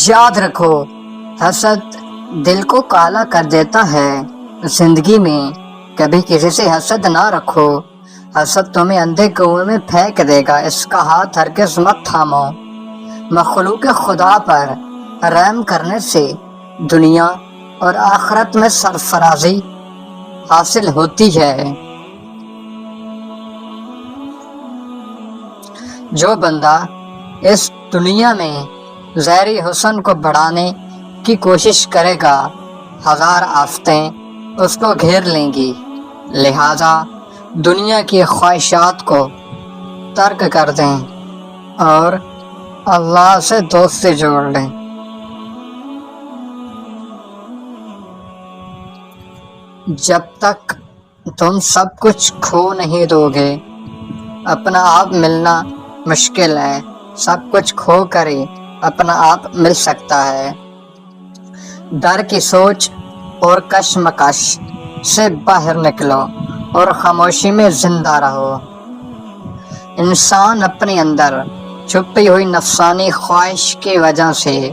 یاد رکھو، حسد دل کو کالا کر دیتا ہے۔ زندگی میں کبھی کسی سے حسد نہ رکھو، حسد تمہیں اندھے کنویں میں پھینک دے گا، اس کا ہاتھ ہرگز مت تھامو۔ مخلوق خدا پر رحم کرنے سے دنیا اور آخرت میں سرفرازی حاصل ہوتی ہے۔ جو بندہ اس دنیا میں ظاہری حسن کو بڑھانے کی کوشش کرے گا، ہزار آفتیں اس کو گھیر لیں گی۔ لہذا دنیا کی خواہشات کو ترک کر دیں اور اللہ سے دوستی جوڑ لیں۔ جب تک تم سب کچھ کھو نہیں دو گے، اپنا آپ ملنا مشکل ہے۔ سب کچھ کھو کر ہی اپنا آپ مل سکتا ہے۔ ڈر کی سوچ اور کشمکش سے باہر نکلو اور خاموشی میں زندہ رہو۔ انسان اپنے اندر چھپی ہوئی نفسانی خواہش کی وجہ سے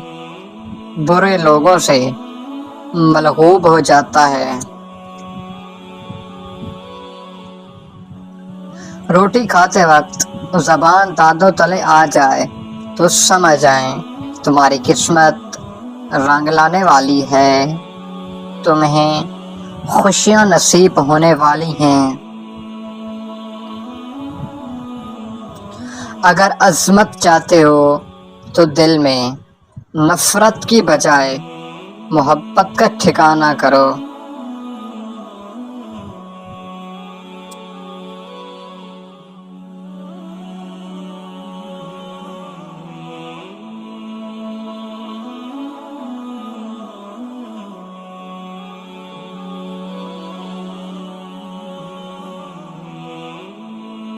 برے لوگوں سے ملغوب ہو جاتا ہے۔ روٹی کھاتے وقت زبان دانتوں تلے آ جائے تو سمجھ جائیں تمہاری قسمت رنگ لانے والی ہے، تمہیں خوشیاں نصیب ہونے والی ہیں۔ اگر عظمت چاہتے ہو تو دل میں نفرت کی بجائے محبت کا ٹھکانہ کرو۔